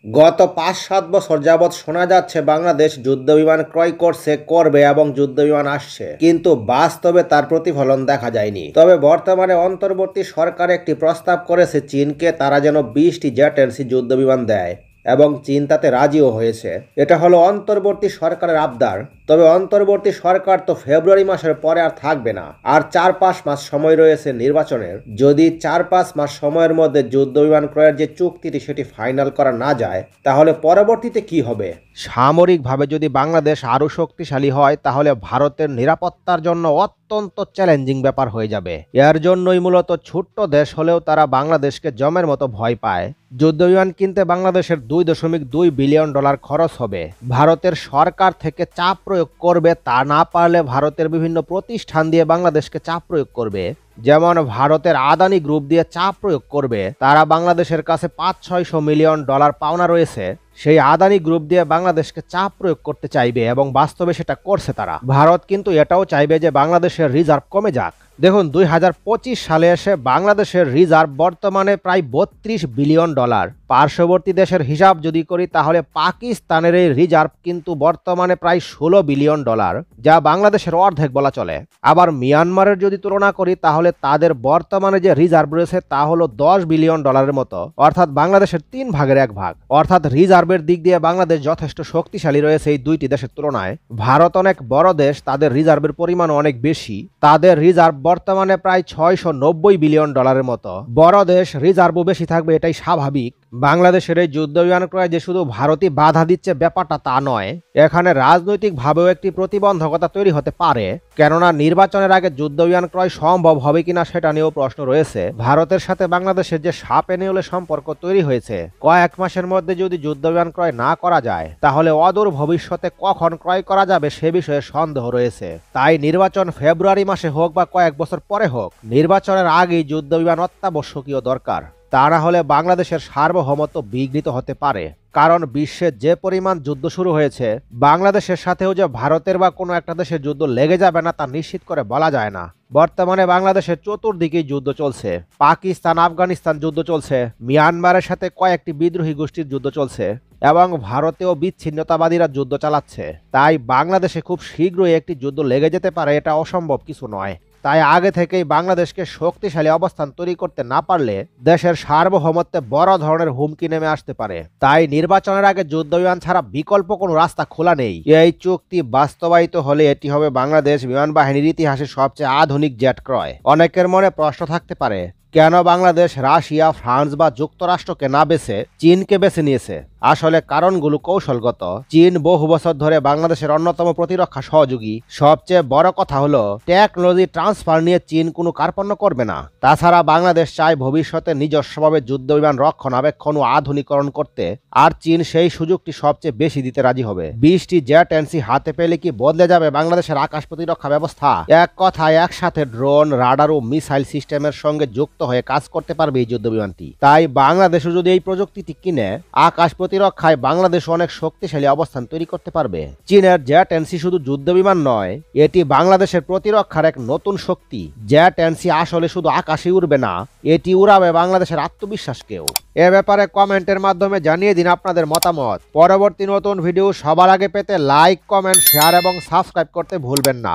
গত ৫-৭ বছর যাবৎ শোনা যাচ্ছে বাংলাদেশ যুদ্ধবিমান ক্রয় করবে এবং যুদ্ধবিমান আসছে, কিন্তু বাস্তবে তার প্রতিফলন দেখা যায়নি। তবে বর্তমানে অন্তর্বর্তী সরকার একটি প্রস্তাব করেছে চীনকে তারা যেন ২০টি জেট-এনসি যুদ্ধবিমান দেয়, এবং চীন তাতে রাজিও হয়েছে। এটা হলো অন্তর্বর্তী সরকারের আবদার। তবে অন্তর্বর্তী সরকার তো ফেব্রুয়ারি মাসের পরে আর থাকবে না, আর ৪-৫ মাস সময় রয়েছে নির্বাচনের। যদি ৪-৫ মাস সময়ের মধ্যে যুদ্ধবিমান ক্রয়ের যে চুক্তিটি সেটি ফাইনাল করা না যায়, তাহলে পরবর্তীতে কি হবে? সামরিকভাবে যদি বাংলাদেশ আরও শক্তিশালী হয়, তাহলে ভারতের নিরাপত্তার জন্য অত্যন্ত চ্যালেঞ্জিং ব্যাপার হয়ে যাবে। এর জন্যই মূলত ছোট্ট দেশ হলেও তারা বাংলাদেশকে জমের মতো ভয় পায়। যুদ্ধবিমান কিনতে বাংলাদেশের $2.2 বিলিয়ন খরচ হবে। ভারতের সরকার থেকে চাপ প্রয়োগ করবে, তা না পারলে ভারতের বিভিন্ন প্রতিষ্ঠান দিয়ে বাংলাদেশকে চাপ প্রয়োগ করবে। যেমন ভারতের আদানি গ্রুপ দিয়ে চাপ প্রয়োগ করবে। তারা বাংলাদেশের কাছে $500-600 মিলিয়ন পাওনা রয়েছে। সেই আদানি গ্রুপ দিয়ে বাংলাদেশকে চাপ প্রয়োগ করতে চাইবে, এবং বাস্তবে সেটা করছে তারা। ভারত কিন্তু এটাও চাইবে যে বাংলাদেশের রিজার্ভ কমে যাক। দেখুন, 2025 সালে এসে বাংলাদেশের রিজার্ভ বর্তমানে প্রায় $32 বিলিয়ন। পার্শ্ববর্তী দেশের হিসাব যদি করি, তাহলে পাকিস্তানের এই রিজার্ভ কিন্তু বর্তমানে প্রায় $16 বিলিয়ন, যা বাংলাদেশের অর্ধেক বলা চলে। আবার মিয়ানমারের যদি তুলনা করি, তাহলে তাদের বর্তমানে যে রিজার্ভ রয়েছে তা হলো $10 বিলিয়ন মতো, অর্থাৎ বাংলাদেশের 3 ভাগের 1 ভাগ। অর্থাৎ রিজার্ভের দিক দিয়ে বাংলাদেশ যথেষ্ট শক্তিশালী রয়েছে এই দুইটি দেশের তুলনায়। ভারত অনেক বড় দেশ, তাদের রিজার্ভের পরিমাণ অনেক বেশি। তাদের রিজার্ভ বর্তমানে প্রায় $690 বিলিয়ন মতো। বড় দেশ, রিজার্ভও বেশি থাকবে, এটাই স্বাভাবিক। বাংলাদেশের এই যুদ্ধবিমান ক্রয় যে শুধু ভারতই বাধা দিচ্ছে ব্যাপারটা তা নয়, এখানে রাজনৈতিকভাবেও একটি প্রতিবন্ধকতা তৈরি হতে পারে। কেননা নির্বাচনের আগে যুদ্ধবিমান ক্রয় সম্ভব হবে কিনা সেটা নিয়েও প্রশ্ন রয়েছে। ভারতের সাথে বাংলাদেশের যে সাপে নেউলে সম্পর্ক তৈরি হয়েছে, কয়েক মাসের মধ্যে যদি যুদ্ধবিমান ক্রয় না করা যায়, তাহলে অদূর ভবিষ্যতে কখন ক্রয় করা যাবে সে বিষয়ে সন্দেহ রয়েছে। তাই নির্বাচন ফেব্রুয়ারি মাসে হোক বা কয়েক বছর পরে হোক, নির্বাচনের আগেই যুদ্ধবিমান অত্যাবশ্যকীয় দরকার। তা না হলে বাংলাদেশের সার্বভৌমত্ব বিঘ্নিত হতে পারে। কারণ বিশ্বে যে পরিমাণ যুদ্ধ শুরু হয়েছে, বাংলাদেশের সাথেও যে ভারতের বা কোনো একটা দেশের যুদ্ধ লেগে যাবে না তা নিশ্চিত করে বলা যায় না। বর্তমানে বাংলাদেশের চতুর্দিকেই যুদ্ধ চলছে। পাকিস্তান আফগানিস্তান যুদ্ধ চলছে, মিয়ানমারের সাথে কয়েকটি বিদ্রোহী গোষ্ঠীর যুদ্ধ চলছে, এবং ভারতেও বিচ্ছিন্নতাবাদীরা যুদ্ধ চালাচ্ছে। তাই বাংলাদেশে খুব শীঘ্রই একটি যুদ্ধ লেগে যেতে পারে, এটা অসম্ভব কিছু নয়। তাই আগে থেকেই বাংলাদেশকে শক্তিশালী অবস্থান তৈরি করতে না পারলে দেশের সার্বভৌমত্বে বড় ধরনের হুমকি নেমে আসতে পারে। তাই নির্বাচনের আগে যুদ্ধবিমান ছাড়া বিকল্প কোনো রাস্তা খোলা নেই। এই চুক্তি বাস্তবায়িত হলে এটি হবে বাংলাদেশ বিমান বাহিনীর ইতিহাসে সবচেয়ে আধুনিক জেট ক্রয়। অনেকের মনে প্রশ্ন থাকতে পারে, কেন বাংলাদেশ রাশিয়া, ফ্রান্স বা যুক্তরাষ্ট্রকে না বেছে চীনকে বেছে নিয়েছে? আসলে কারণগুলো কৌশলগত। চীন বহু বছর ধরে বাংলাদেশের অন্যতম প্রতিরক্ষা সহযোগী। সবচেয়ে বড় কথা হলো, টেকনোলজি ট্রান্সফার নিয়ে চীন কোনো কার্পণ্য করবে না। তাছাড়া বাংলাদেশ চায় ভবিষ্যতে নিজস্বভাবে যুদ্ধবিমান রক্ষণাবেক্ষণ ও আধুনিকরণ করতে, আর চীন সেই সুযোগটি সবচেয়ে বেশি দিতে রাজি হবে। 20টি জেট-এনসি হাতে পেলে কি বদলে যাবে বাংলাদেশের আকাশ প্রতিরক্ষা ব্যবস্থা? এক কথায়, একসাথে ড্রোন, রাডার ও মিসাইল সিস্টেমের সঙ্গে যুক্ত হয়ে কাজ করতে পারবে এই যুদ্ধবিমানটি। তাই বাংলাদেশও যদি এই প্রযুক্তিটি কিনে, আকাশ প্রতিরক্ষায় বাংলাদেশ অনেক শক্তিশালী অবস্থান তৈরি করতে পারবে। চীনের জেট-এনসি শুধু যুদ্ধবিমান নয়, এটি বাংলাদেশের প্রতিরক্ষার এক নতুন শক্তি। জেট-এনসি আসলে শুধু আকাশে উড়বে না, এটি উড়াবে বাংলাদেশের আত্মবিশ্বাসকেও। এ ব্যাপারে কমেন্টের মাধ্যমে জানিয়ে দিন আপনাদের মতামত। পরবর্তী নতুন ভিডিও সবার আগে পেতে লাইক, কমেন্ট, শেয়ার এবং সাবস্ক্রাইব করতে ভুলবেন না।